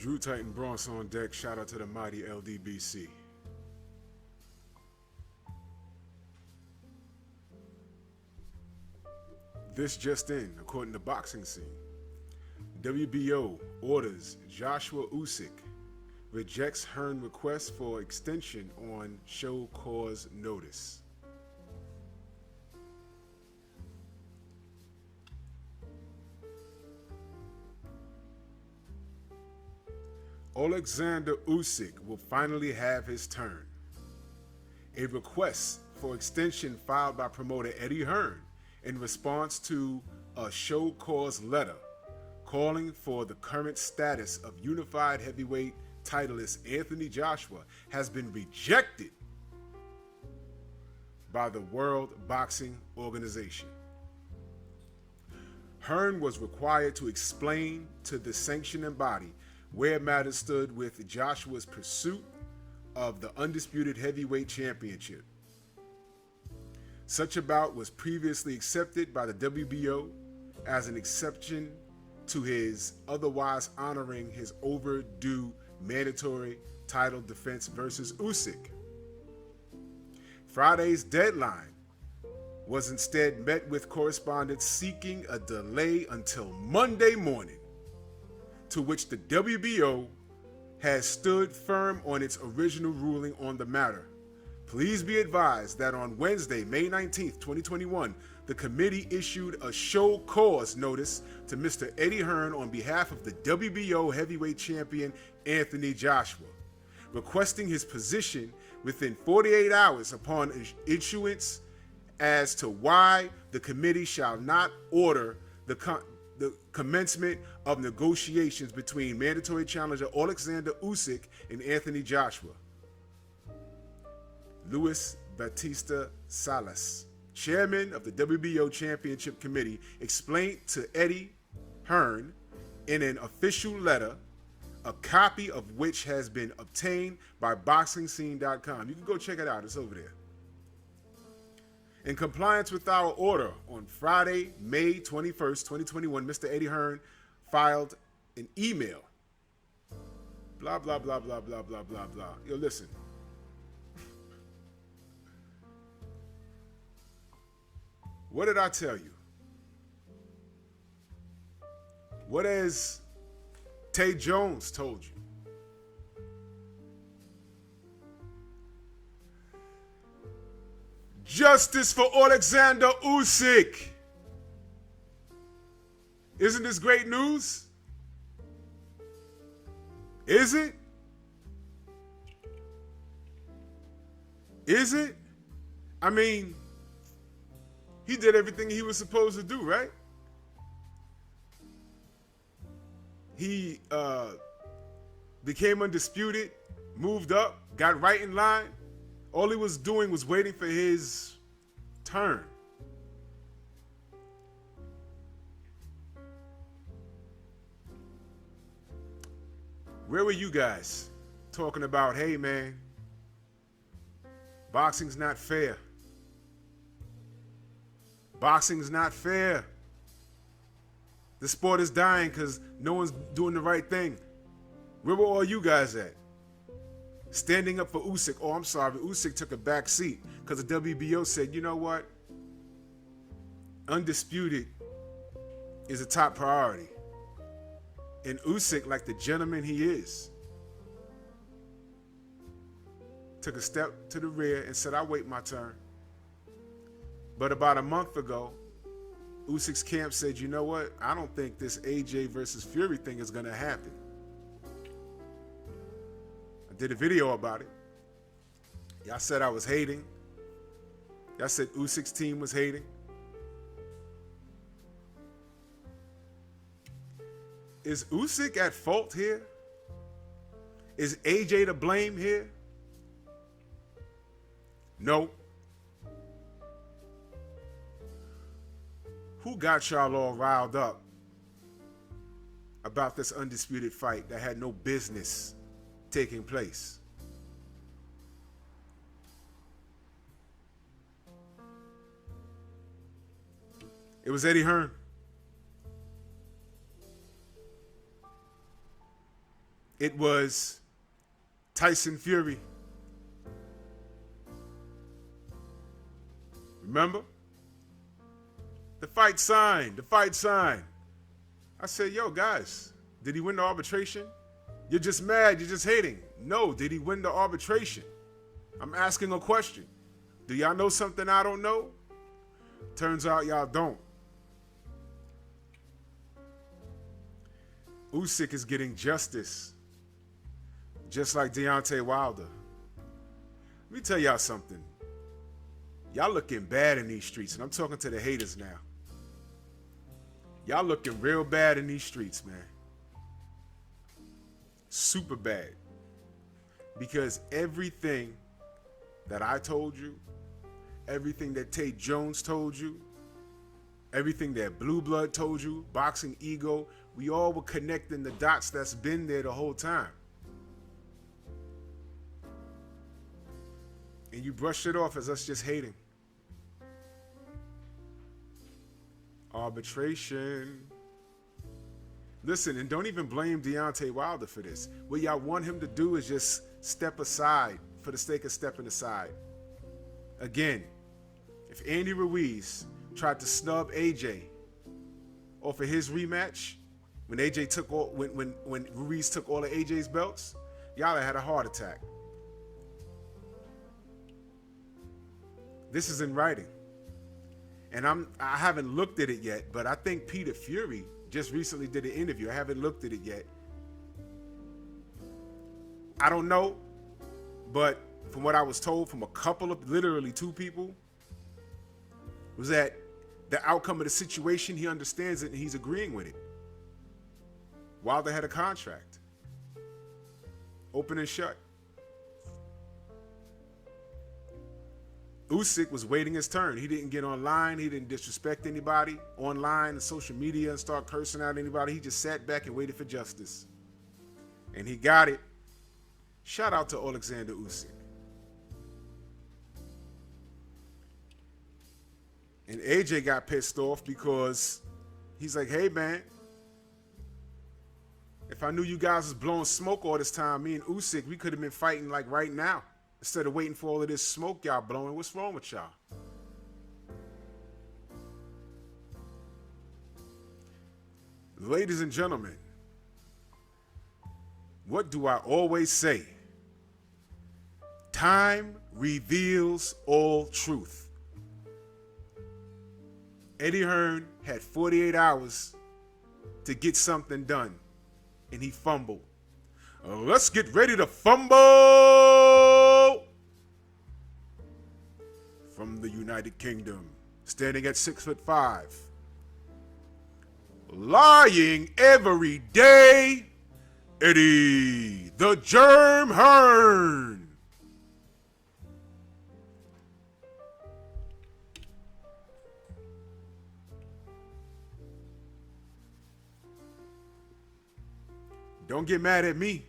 Drew Titan Bronx on deck. Shout out to the mighty LDBC. This just in, according to Boxing Scene. WBO orders Joshua Usyk rejects Hearn request for extension on show cause notice. Alexander Usyk will finally have his turn. A request for extension filed by promoter Eddie Hearn in response to a show cause letter calling for the current status of unified heavyweight titleist Anthony Joshua has been rejected by the World Boxing Organization. Hearn was required to explain to the sanctioning body where matters stood with Joshua's pursuit of the undisputed heavyweight championship. Such a bout was previously accepted by the WBO as an exception to his otherwise honoring his overdue mandatory title defense versus Usyk. Friday's deadline was instead met with correspondence seeking a delay until Monday morning, to which the WBO has stood firm on its original ruling on the matter. Please be advised that on Wednesday, May 19th, 2021, the committee issued a show cause notice to Mr. Eddie Hearn on behalf of the WBO heavyweight champion Anthony Joshua, requesting his position within 48 hours upon issuance as to why the committee shall not order the commencement of negotiations between mandatory challenger Alexander Usyk and Anthony Joshua. Luis Batista Salas, chairman of the WBO Championship Committee, explained to Eddie Hearn in an official letter, a copy of which has been obtained by BoxingScene.com. You can go check it out. It's over there. In compliance with our order, on Friday, May 21st, 2021, Mr. Eddie Hearn filed an email. Blah, blah, blah, blah, blah, blah, blah, blah. Yo, listen. What did I tell you? What has Tay Jones told you? Justice for Alexander Usyk. Isn't this great news? Is it? Is it? I mean, he did everything he was supposed to do, right? He became undisputed, moved up, got right in line. All he was doing was waiting for his turn. Where were you guys talking about, hey man, boxing's not fair. Boxing's not fair. The sport is dying because no one's doing the right thing. Where were all you guys at? Standing up for Usyk. Oh, I'm sorry. Usyk took a back seat because the WBO said, you know what? Undisputed is a top priority. And Usyk, like the gentleman he is, took a step to the rear and said, I'll wait my turn. But about a month ago, Usyk's camp said, you know what? I don't think this AJ versus Fury thing is going to happen. I did a video about it. Y'all said I was hating. Y'all said Usyk's team was hating. Is Usyk at fault here? Is AJ to blame here? No. Who got y'all all riled up about this undisputed fight that had no business taking place? It was Eddie Hearn. It was Tyson Fury. Remember? The fight signed. The fight signed. I said, yo, guys, did he win the arbitration? You're just mad. You're just hating. No, did he win the arbitration? I'm asking a question. Do y'all know something I don't know? Turns out y'all don't. Usyk is getting justice, just like Deontay Wilder. Let me tell y'all something. Y'all looking bad in these streets, and I'm talking to the haters now. Y'all looking real bad in these streets, man. Super bad. Because everything that I told you, everything that Tate Jones told you, everything that Blue Blood told you, Boxing Ego, we all were connecting the dots that's been there the whole time. And you brushed it off as us just hating. Arbitration. Listen, and don't even blame Deontay Wilder for this. What y'all want him to do is just step aside for the sake of stepping aside. Again, if Andy Ruiz tried to snub AJ off of his rematch, when Ruiz took all of AJ's belts, y'all had a heart attack. This is in writing. And I haven't looked at it yet, but I think Peter Fury just recently did an interview. I haven't looked at it yet. I don't know, but from what I was told from a couple of, literally two people, was that the outcome of the situation, he understands it and he's agreeing with it. Wilder had a contract. Open and shut. Usyk was waiting his turn. He didn't get online. He didn't disrespect anybody online and social media and start cursing out anybody. He just sat back and waited for justice. And he got it. Shout out to Alexander Usyk. And AJ got pissed off because he's like, hey, man, if I knew you guys was blowing smoke all this time, me and Usyk, we could have been fighting like right now. Instead of waiting for all of this smoke y'all blowing, what's wrong with y'all? Ladies and gentlemen, what do I always say? Time reveals all truth. Eddie Hearn had 48 hours to get something done, and he fumbled. Let's get ready to fumble! From the United Kingdom, standing at 6'5", lying every day, Eddie the Germ Hearn. Don't get mad at me.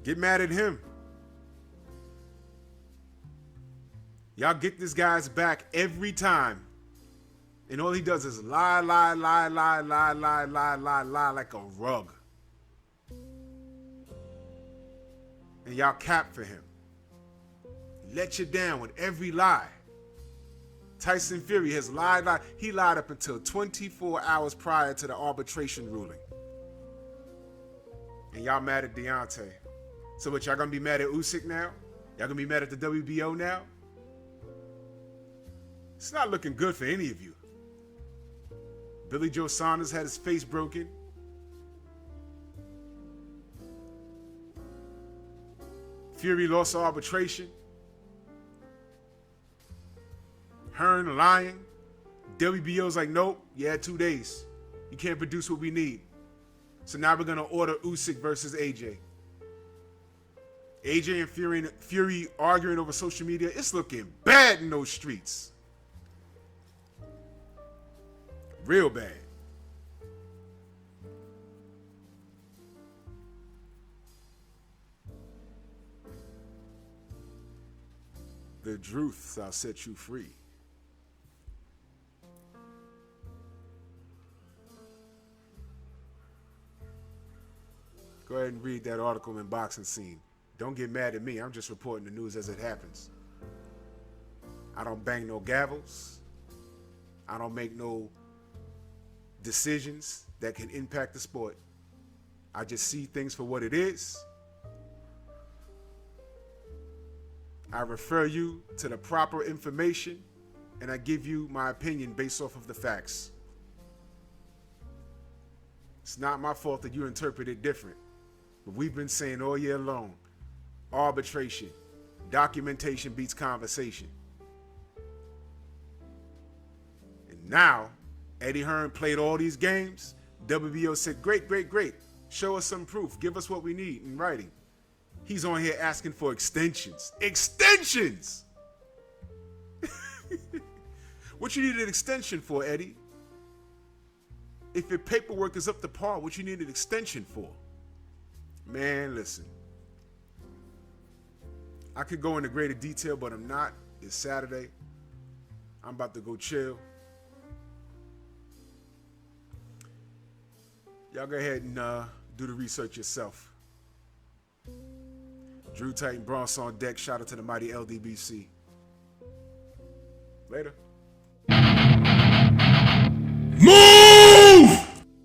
Get mad at him. Y'all get this guy's back every time. And all he does is lie like a rug. And y'all cap for him. He let you down with every lie. Tyson Fury has lied. He lied up until 24 hours prior to the arbitration ruling. And y'all mad at Deontay. So what, y'all gonna be mad at Usyk now? Y'all gonna be mad at the WBO now? It's not looking good for any of you. Billy Joe Saunders had his face broken. Fury lost arbitration. Hearn lying. WBO's like, nope, you had 2 days. You can't produce what we need. So now we're gonna order Usyk versus AJ. AJ and Fury arguing over social media. It's looking bad in those streets. Real bad. The truth shall set you free. Go ahead and read that article in Boxing Scene. Don't get mad at me. I'm just reporting the news as it happens. I don't bang no gavels. I don't make no decisions that can impact the sport. I just see things for what it is. I refer you to the proper information, and I give you my opinion based off of the facts. It's not my fault that you interpret it different. But we've been saying all year long, arbitration, documentation beats conversation. And now, Eddie Hearn played all these games. WBO said, great, great, great. Show us some proof. Give us what we need in writing. He's on here asking for extensions. Extensions! What you need an extension for, Eddie? If your paperwork is up to par, what you need an extension for? Man, listen. I could go into greater detail, but I'm not. It's Saturday. I'm about to go chill. Y'all go ahead and do the research yourself. Drew Titan Bronx on deck. Shout out to the mighty LDBC. Later.